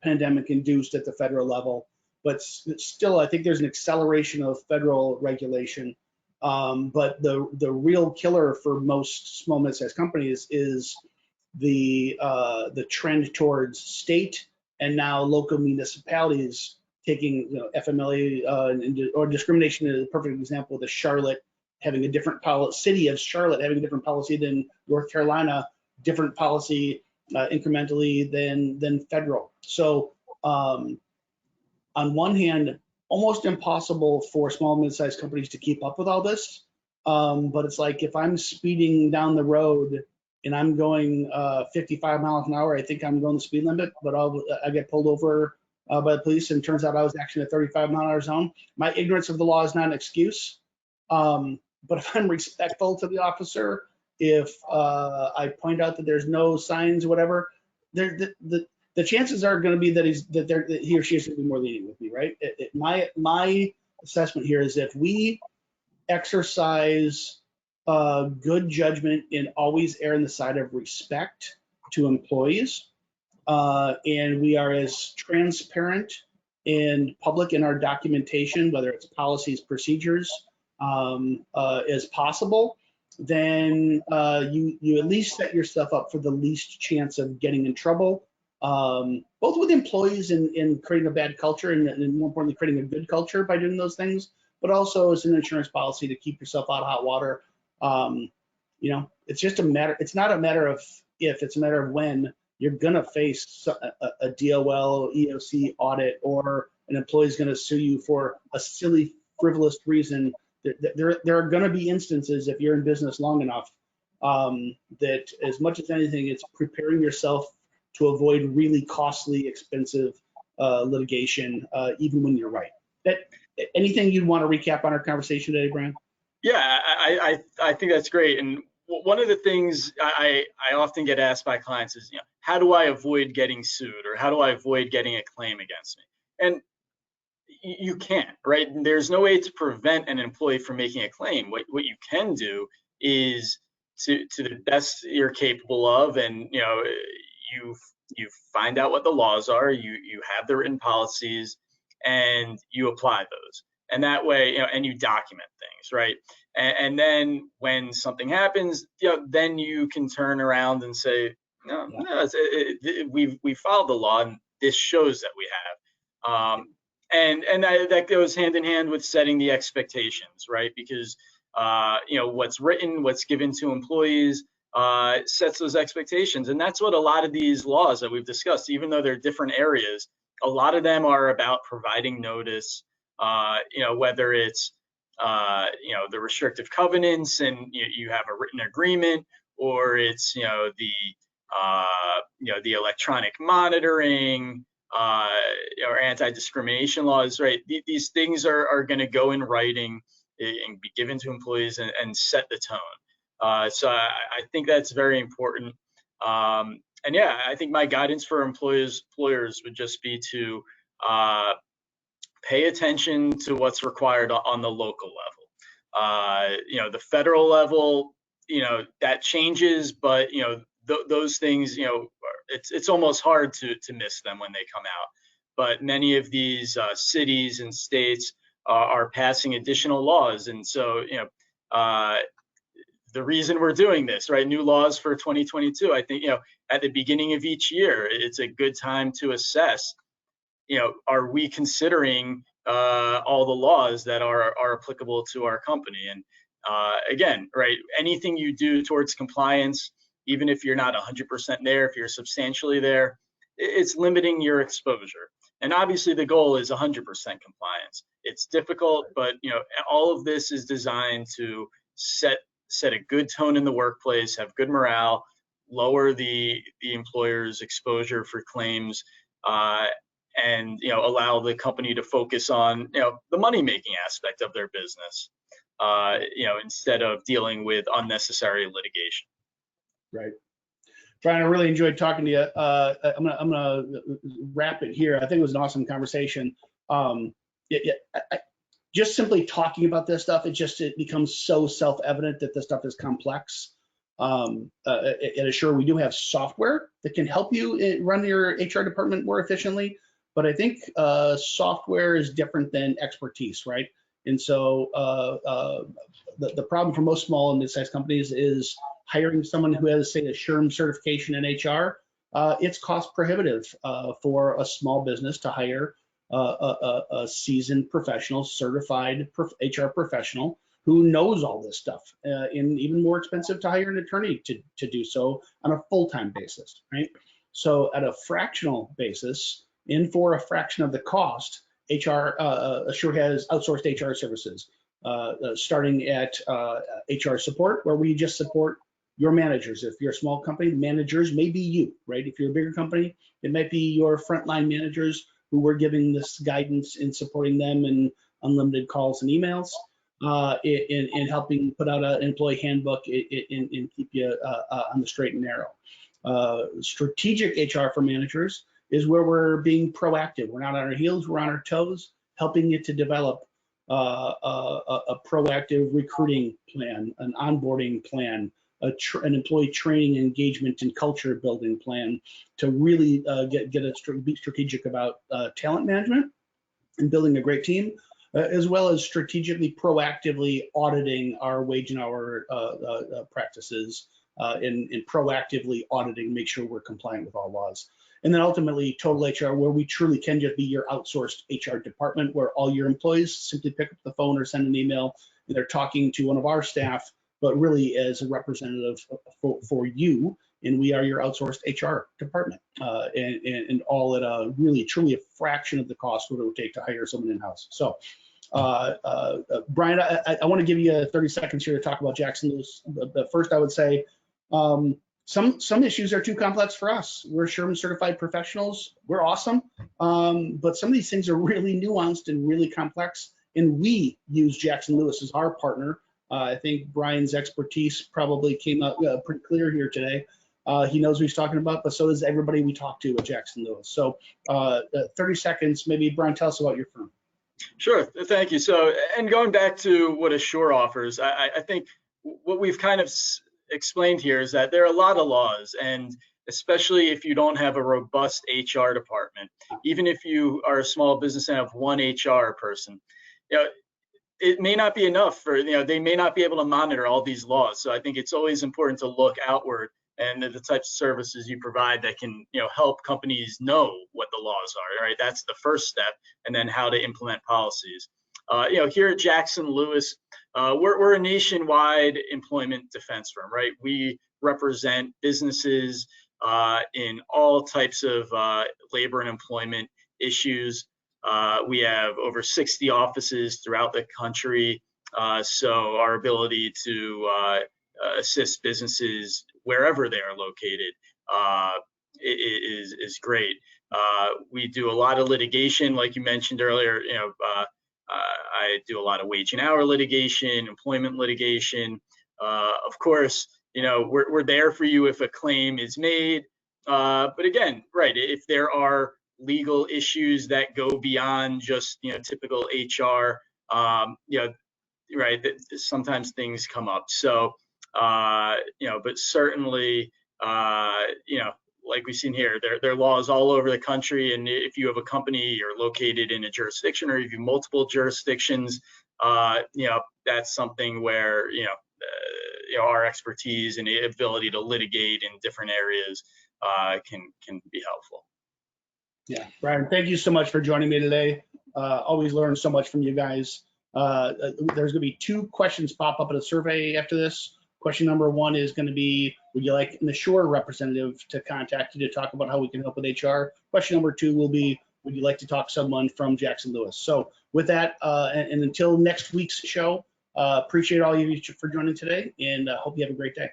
pandemic induced at the federal level, but still I think there's an acceleration of federal regulation. But the real killer for most small mid-sized companies is the trend towards state and now local municipalities taking FMLA or discrimination is a perfect example. The Charlotte having a different policy, city of Charlotte having a different policy than North Carolina, different policy incrementally than federal. So on one hand, almost impossible for small and mid-sized companies to keep up with all this. But it's like if I'm speeding down the road and I'm going 55 miles an hour, I think I'm going the speed limit, but I get pulled over by the police, and it turns out I was actually in a 35-mile-an-hour zone. My ignorance of the law is not an excuse. But if I'm respectful to the officer, if I point out that there's no signs or whatever, the chances are going to be that he or she is going to be more lenient with me, right? My assessment here is if we exercise good judgment and always err on the side of respect to employees, and we are as transparent and public in our documentation, whether it's policies, procedures, as possible, then you at least set yourself up for the least chance of getting in trouble, both with employees in creating a bad culture and more importantly, creating a good culture by doing those things, but also as an insurance policy to keep yourself out of hot water. It's just a matter, it's not a matter of if, it's a matter of when you're going to face a DOL, EOC audit, or an employee is going to sue you for a silly, frivolous reason. There are going to be instances, if you're in business long enough, that as much as anything, it's preparing yourself to avoid really costly, expensive litigation, even when you're right. Anything you'd want to recap on our conversation today, Brian? Yeah, I think that's great. And one of the things I often get asked by clients is, how do I avoid getting sued, or how do I avoid getting a claim against me? And you can't, right? There's no way to prevent an employee from making a claim. What you can do is to the best you're capable of, and you find out what the laws are, you have the written policies, and you apply those. And that way, and you document things, right? And then when something happens, then you can turn around and say, no, we followed the law, and this shows that we have. And that goes hand in hand with setting the expectations, right? Because what's written, what's given to employees, sets those expectations. And that's what a lot of these laws that we've discussed, even though they're different areas, a lot of them are about providing notice, whether it's, the restrictive covenants and you have a written agreement, or it's, the electronic monitoring, or anti-discrimination laws, right? These things are going to go in writing and be given to employees and set the tone. So I think that's very important. And yeah, I think my guidance for employers would just be to pay attention to what's required on the local level. The federal level, that changes, but those things, it's almost hard to miss them when they come out. But many of these cities and states are passing additional laws, and so the reason we're doing this, right? New laws for 2022. I think at the beginning of each year, it's a good time to assess. Are we considering all the laws that are applicable to our company? And again, right, anything you do towards compliance, even if you're not 100% there, if you're substantially there, it's limiting your exposure. And obviously the goal is 100% compliance. It's difficult, but all of this is designed to set a good tone in the workplace, have good morale, lower the employer's exposure for claims, and allow the company to focus on the money-making aspect of their business, instead of dealing with unnecessary litigation. Right. Brian, I really enjoyed talking to you. I'm gonna wrap it here. I think it was an awesome conversation. Just simply talking about this stuff, it becomes so self-evident that this stuff is complex. At Assure, we do have software that can help you run your HR department more efficiently, but I think software is different than expertise, right? And so the problem for most small and mid-sized companies is hiring someone who has, say, a SHRM certification in HR. It's cost prohibitive for a small business to hire a seasoned professional, certified HR professional who knows all this stuff, and even more expensive to hire an attorney to do so on a full-time basis, right? So at a fractional basis, and for a fraction of the cost, Assure has outsourced HR services, starting at HR support, where we just support your managers. If you're a small company, managers may be you, right? If you're a bigger company, it might be your frontline managers who we're giving this guidance and supporting them in unlimited calls and emails, in helping put out an employee handbook and keep you on the straight and narrow. Strategic HR for managers is where we're being proactive. We're not on our heels, we're on our toes, helping you to develop a proactive recruiting plan, an onboarding plan, an employee training, engagement, and culture building plan to really be strategic about talent management and building a great team, as well as strategically, proactively auditing our wage and hour practices, and proactively auditing, make sure we're compliant with all laws. And then ultimately, Total HR, where we truly can just be your outsourced HR department, where all your employees simply pick up the phone or send an email, and they're talking to one of our staff, but really as a representative for you, and we are your outsourced HR department, and all at a really truly a fraction of the cost what it would take to hire someone in-house. So Brian, I want to give you 30 seconds here to talk about Jackson Lewis, but first I would say some issues are too complex for us. We're SHRM certified professionals, we're awesome, but some of these things are really nuanced and really complex, and we use Jackson Lewis as our partner. I think Brian's expertise probably came out pretty clear here today. He knows what he's talking about, but so does everybody we talk to at Jackson Lewis. So 30 seconds, maybe Brian, tell us about your firm. Sure, thank you. So, and going back to what Assure offers, I think what we've kind of explained here is that there are a lot of laws, and especially if you don't have a robust HR department, even if you are a small business and have one HR person, it may not be enough for, they may not be able to monitor all these laws. So I think it's always important to look outward and the types of services you provide that can, help companies know what the laws are, right? That's the first step, and then how to implement policies. Here at Jackson Lewis, we're a nationwide employment defense firm, right? We represent businesses in all types of labor and employment issues. We have over 60 offices throughout the country, so our ability to assist businesses wherever they are located is great. We do a lot of litigation, like you mentioned earlier. I do a lot of wage and hour litigation, employment litigation. Of course, we're there for you if a claim is made. But again, right, if there are legal issues that go beyond just typical HR, right, sometimes things come up. So but certainly, like we've seen here, there are laws all over the country, and if you have a company, you're located in a jurisdiction, or if you have multiple jurisdictions, that's something where our expertise and the ability to litigate in different areas can be helpful. Yeah, Brian, thank you so much for joining me today. Always learn so much from you guys. There's going to be 2 questions pop up in a survey after this. Question number 1 is going to be, would you like an Assure representative to contact you to talk about how we can help with HR? Question number 2 will be, would you like to talk to someone from Jackson Lewis? So with that, and until next week's show, appreciate all of you for joining today, and hope you have a great day.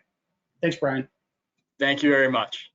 Thanks, Brian. Thank you very much.